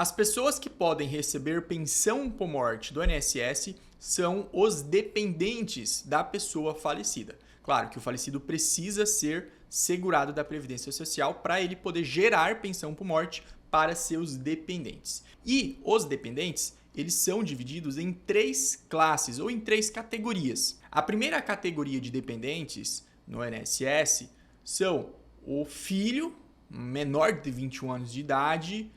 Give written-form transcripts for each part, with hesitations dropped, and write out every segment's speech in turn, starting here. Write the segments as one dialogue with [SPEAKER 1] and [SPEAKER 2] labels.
[SPEAKER 1] As pessoas que podem receber pensão por morte do INSS são os dependentes da pessoa falecida. Claro que o falecido precisa ser segurado da Previdência Social para ele poder gerar pensão por morte para seus dependentes. E os dependentes, eles são divididos em 3 classes ou em 3 categorias. A primeira categoria de dependentes no INSS são o filho menor de 21 anos de idade,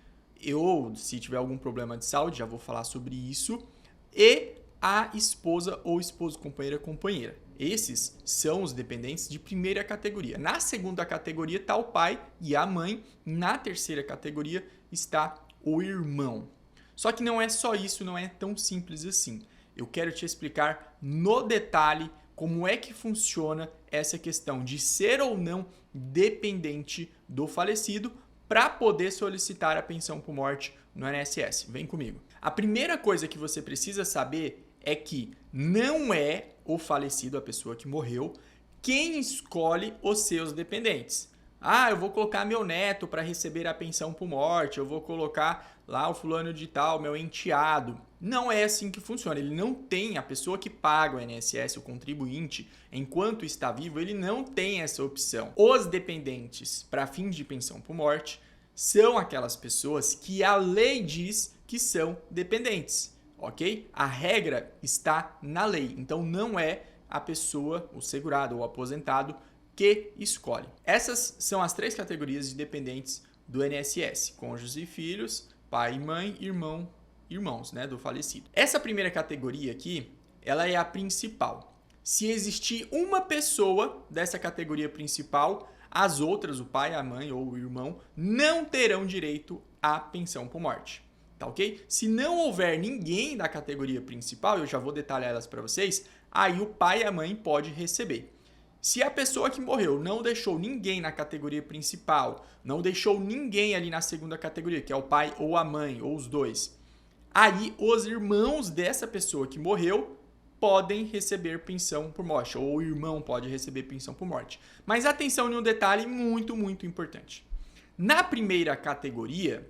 [SPEAKER 1] ou se tiver algum problema de saúde, já vou falar sobre isso, e a esposa ou esposo, companheira. Esses são os dependentes de primeira categoria. Na segunda categoria está o pai e a mãe. Na terceira categoria está o irmão. Só que não é só isso, não é tão simples assim. Eu quero te explicar no detalhe como é que funciona essa questão de ser ou não dependente do falecido para poder solicitar a pensão por morte no INSS. Vem comigo. A primeira coisa que você precisa saber é que não é o falecido, a pessoa que morreu, quem escolhe os seus dependentes. Ah, eu vou colocar meu neto para receber a pensão por morte, eu vou colocar lá o fulano de tal, meu enteado. Não é assim que funciona. Ele não tem, a pessoa que paga o INSS, o contribuinte, enquanto está vivo, ele não tem essa opção. Os dependentes para fins de pensão por morte são aquelas pessoas que a lei diz que são dependentes, ok? A regra está na lei, então não é a pessoa, o segurado ou o aposentado, que escolhe. Essas são as 3 categorias de dependentes do INSS: cônjuges e filhos, pai e mãe, irmãos, né, do falecido. Essa primeira categoria aqui, ela é a principal. Se existir uma pessoa dessa categoria principal, as outras, o pai, a mãe ou o irmão, não terão direito à pensão por morte. Tá ok? Se não houver ninguém da categoria principal, eu já vou detalhar elas para vocês, aí o pai e a mãe podem receber. Se a pessoa que morreu não deixou ninguém na categoria principal, não deixou ninguém ali na segunda categoria, que é o pai ou a mãe, ou os dois, aí os irmãos dessa pessoa que morreu podem receber pensão por morte, ou o irmão pode receber pensão por morte. Mas atenção em um detalhe muito, muito importante. Na primeira categoria,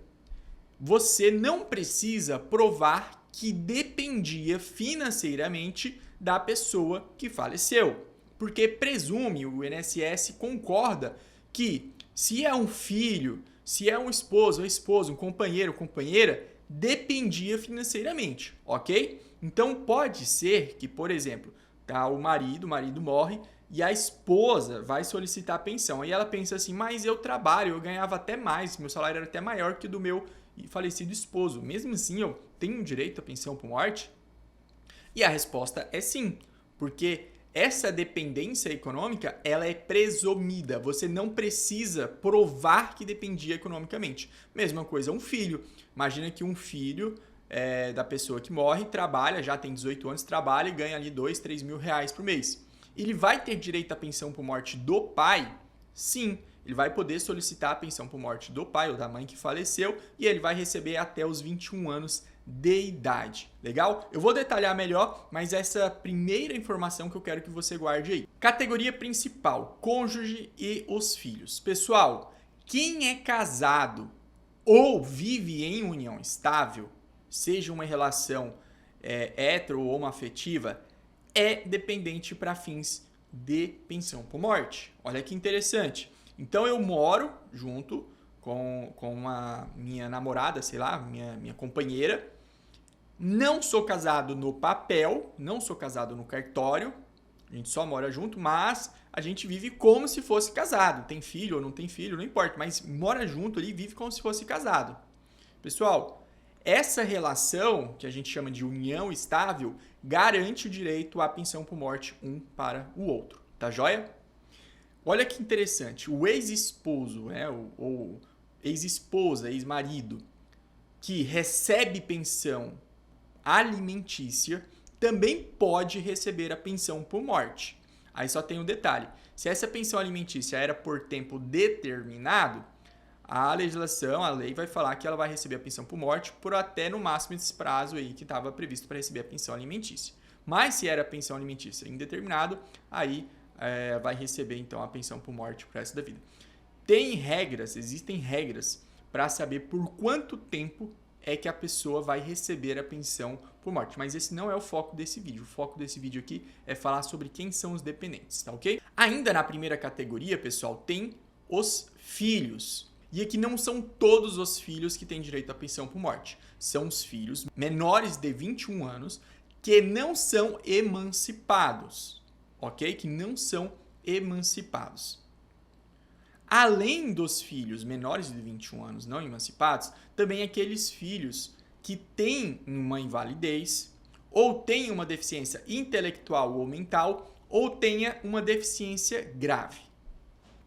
[SPEAKER 1] você não precisa provar que dependia financeiramente da pessoa que faleceu. Porque presume, o INSS concorda que se é um filho, se é um esposo ou esposa, um companheiro ou companheira, dependia financeiramente, ok? Então pode ser que, por exemplo, tá o marido morre e a esposa vai solicitar a pensão. Aí ela pensa assim, mas eu trabalho, eu ganhava até mais, meu salário era até maior que o do meu falecido esposo. Mesmo assim, eu tenho direito à pensão por morte? E a resposta é sim, porque essa dependência econômica, ela é presumida. Você não precisa provar que dependia economicamente. Mesma coisa, um filho. Imagina que um filho da pessoa que morre trabalha, já tem 18 anos, trabalha e ganha ali 2, 3 mil reais por mês. Ele vai ter direito à pensão por morte do pai? Sim. Ele vai poder solicitar a pensão por morte do pai ou da mãe que faleceu e ele vai receber até os 21 anos de idade. Legal? Eu vou detalhar melhor, mas essa primeira informação que eu quero que você guarde aí. Categoria principal: cônjuge e os filhos. Pessoal, quem é casado ou vive em união estável, seja uma relação hetero ou homoafetiva, é dependente para fins de pensão por morte. Olha que interessante. Então eu moro junto com a minha namorada, sei lá, minha companheira. Não sou casado no papel, não sou casado no cartório, a gente só mora junto, mas a gente vive como se fosse casado. Tem filho ou não tem filho, não importa, mas mora junto ali e vive como se fosse casado. Pessoal, essa relação, que a gente chama de união estável, garante o direito à pensão por morte um para o outro, tá joia? Olha que interessante, o ex-esposo, né, ou ex-esposa, ex-marido, que recebe pensão alimentícia, também pode receber a pensão por morte. Aí só tem um detalhe, se essa pensão alimentícia era por tempo determinado, a legislação, a lei vai falar que ela vai receber a pensão por morte por até no máximo esse prazo aí que estava previsto para receber a pensão alimentícia. Mas se era pensão alimentícia indeterminado, aí vai receber então a pensão por morte pro resto da vida. Existem regras para saber por quanto tempo é que a pessoa vai receber a pensão por morte. Mas esse não é o foco desse vídeo. O foco desse vídeo aqui é falar sobre quem são os dependentes, tá ok? Ainda na primeira categoria, pessoal, tem os filhos. E aqui não são todos os filhos que têm direito à pensão por morte. São os filhos menores de 21 anos que não são emancipados, ok? Que não são emancipados. Além dos filhos menores de 21 anos não emancipados, também aqueles filhos que têm uma invalidez, ou têm uma deficiência intelectual ou mental, ou tenha uma deficiência grave.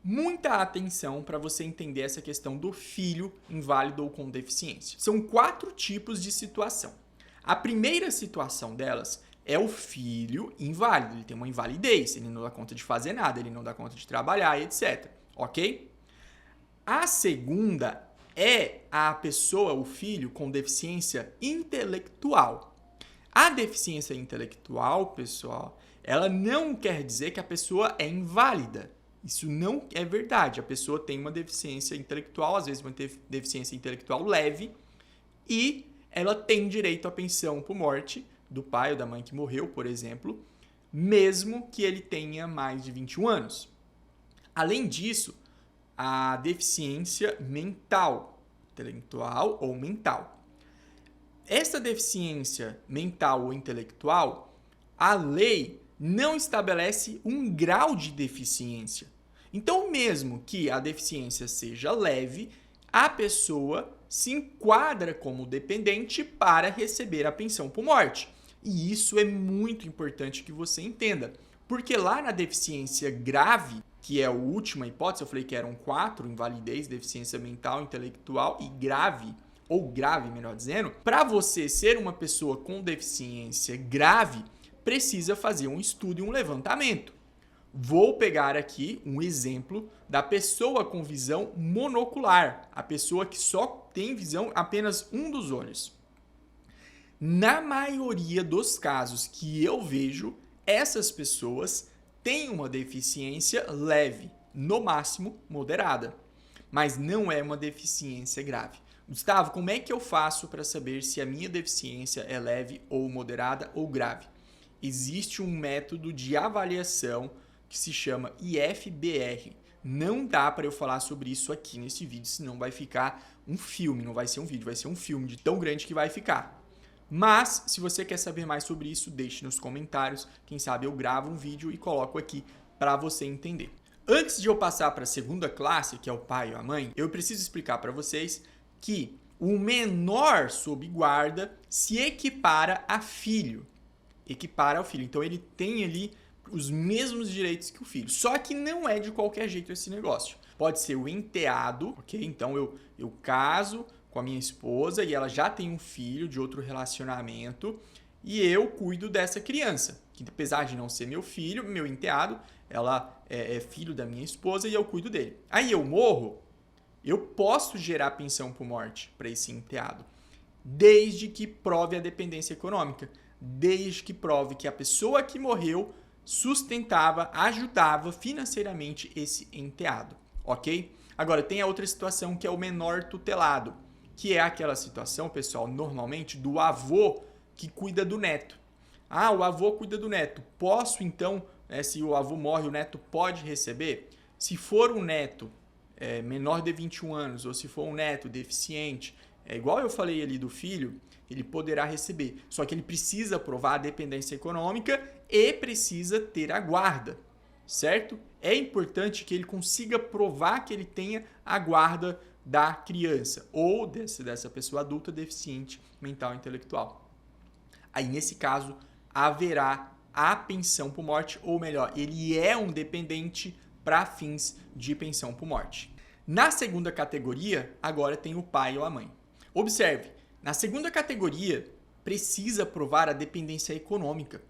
[SPEAKER 1] Muita atenção para você entender essa questão do filho inválido ou com deficiência. São 4 tipos de situação. A primeira situação delas é o filho inválido. Ele tem uma invalidez, ele não dá conta de fazer nada, ele não dá conta de trabalhar, etc. Ok? A segunda é a pessoa, o filho, com deficiência intelectual. A deficiência intelectual, pessoal, ela não quer dizer que a pessoa é inválida. Isso não é verdade. A pessoa tem uma deficiência intelectual, às vezes uma deficiência intelectual leve, e ela tem direito à pensão por morte do pai ou da mãe que morreu, por exemplo, mesmo que ele tenha mais de 21 anos. Além disso, a deficiência mental, intelectual ou mental. Essa deficiência mental ou intelectual, a lei não estabelece um grau de deficiência. Então, mesmo que a deficiência seja leve, a pessoa se enquadra como dependente para receber a pensão por morte. E isso é muito importante que você entenda, porque lá na deficiência grave, que é a última hipótese, eu falei que eram 4, invalidez, deficiência mental, intelectual e grave, ou grave, melhor dizendo, para você ser uma pessoa com deficiência grave, precisa fazer um estudo e um levantamento. Vou pegar aqui um exemplo da pessoa com visão monocular, a pessoa que só tem visão apenas um dos olhos. Na maioria dos casos que eu vejo, essas pessoas têm uma deficiência leve, no máximo moderada, mas não é uma deficiência grave. Gustavo, como é que eu faço para saber se a minha deficiência é leve ou moderada ou grave? Existe um método de avaliação que se chama IFBR. Não dá para eu falar sobre isso aqui nesse vídeo, senão vai ficar um filme, não vai ser um vídeo, vai ser um filme de tão grande que vai ficar. Mas, se você quer saber mais sobre isso, deixe nos comentários. Quem sabe eu gravo um vídeo e coloco aqui para você entender. Antes de eu passar para a segunda classe, que é o pai ou a mãe, eu preciso explicar para vocês que o menor sob guarda se equipara a filho. Equipara ao filho. Então, ele tem ali os mesmos direitos que o filho. Só que não é de qualquer jeito esse negócio. Pode ser o enteado, ok? Então, eu caso com a minha esposa e ela já tem um filho de outro relacionamento e eu cuido dessa criança. Que apesar de não ser meu filho, meu enteado, ela é filho da minha esposa e eu cuido dele. Aí eu morro, eu posso gerar pensão por morte para esse enteado, desde que prove a dependência econômica. Desde que prove que a pessoa que morreu sustentava, ajudava financeiramente esse enteado, ok? Agora, tem a outra situação que é o menor tutelado, que é aquela situação, pessoal, normalmente do avô que cuida do neto. Ah, o avô cuida do neto. Posso, então, se o avô morre, o neto pode receber? Se for um neto menor de 21 anos ou se for um neto deficiente, igual eu falei ali do filho, ele poderá receber. Só que ele precisa provar a dependência econômica e precisa ter a guarda, certo? É importante que ele consiga provar que ele tenha a guarda da criança ou dessa pessoa adulta deficiente mental e intelectual. Aí, nesse caso, haverá a pensão por morte, ou melhor, ele é um dependente para fins de pensão por morte. Na segunda categoria, agora tem o pai ou a mãe. Observe, na segunda categoria, precisa provar a dependência econômica.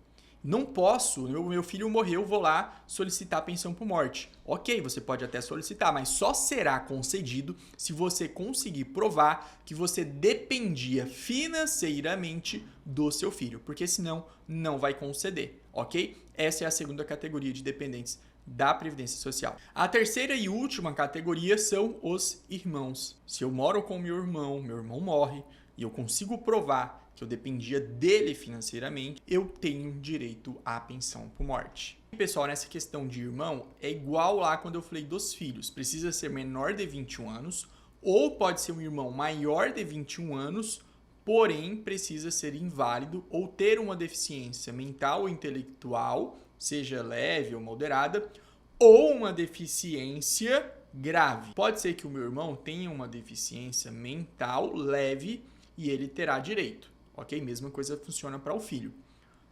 [SPEAKER 1] Não posso, meu filho morreu, vou lá solicitar pensão por morte. Ok, você pode até solicitar, mas só será concedido se você conseguir provar que você dependia financeiramente do seu filho, porque senão não vai conceder, ok? Essa é a segunda categoria de dependentes da Previdência Social. A terceira e última categoria são os irmãos. Se eu moro com meu irmão morre, e eu consigo provar que eu dependia dele financeiramente, eu tenho direito à pensão por morte. E, pessoal, nessa questão de irmão, é igual lá quando eu falei dos filhos. Precisa ser menor de 21 anos ou pode ser um irmão maior de 21 anos, porém precisa ser inválido ou ter uma deficiência mental ou intelectual, seja leve ou moderada, ou uma deficiência grave. Pode ser que o meu irmão tenha uma deficiência mental leve e ele terá direito, ok? Mesma coisa funciona para o filho.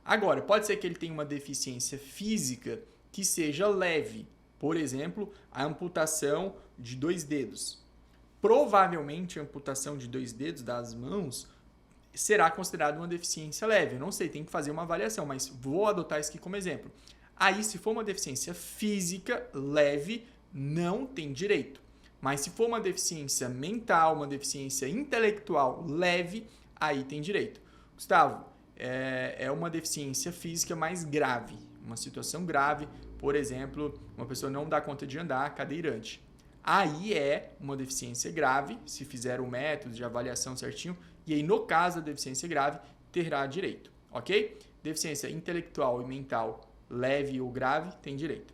[SPEAKER 1] Agora, pode ser que ele tenha uma deficiência física que seja leve, por exemplo, a amputação de 2 dedos. Provavelmente a amputação de 2 dedos das mãos será considerada uma deficiência leve. Eu não sei, tem que fazer uma avaliação, mas vou adotar isso aqui como exemplo. Aí, se for uma deficiência física leve, não tem direito. Mas se for uma deficiência mental, uma deficiência intelectual leve, aí tem direito. Gustavo, é uma deficiência física mais grave, uma situação grave, por exemplo, uma pessoa não dá conta de andar, cadeirante. Aí é uma deficiência grave, se fizer o método de avaliação certinho, e aí no caso da deficiência grave, terá direito, ok? Deficiência intelectual e mental leve ou grave, tem direito.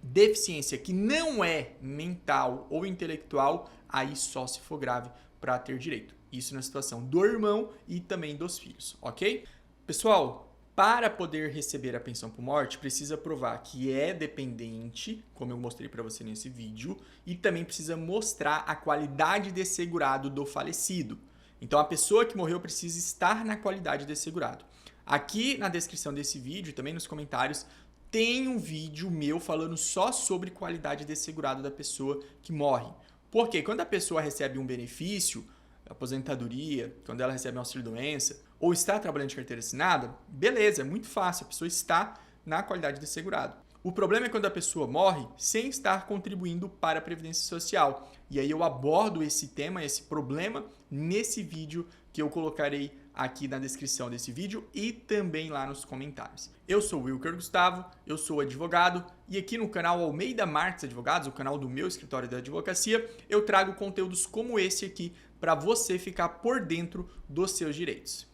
[SPEAKER 1] Deficiência que não é mental ou intelectual, aí só se for grave para ter direito. Isso na situação do irmão e também dos filhos, ok? Pessoal, para poder receber a pensão por morte, precisa provar que é dependente, como eu mostrei para você nesse vídeo, e também precisa mostrar a qualidade de segurado do falecido. Então, a pessoa que morreu precisa estar na qualidade de segurado. Aqui na descrição desse vídeo, também nos comentários, tem um vídeo meu falando só sobre qualidade de segurado da pessoa que morre. Porque quando a pessoa recebe um benefício, aposentadoria, quando ela recebe um auxílio-doença, ou está trabalhando de carteira assinada, beleza, é muito fácil, a pessoa está na qualidade de segurado. O problema é quando a pessoa morre sem estar contribuindo para a Previdência Social. E aí eu abordo esse tema, esse problema, nesse vídeo que eu colocarei aqui na descrição desse vídeo e também lá nos comentários. Eu sou o Wilker Gustavo, eu sou advogado e aqui no canal Almeida Marques Advogados, o canal do meu escritório da advocacia, eu trago conteúdos como esse aqui para você ficar por dentro dos seus direitos.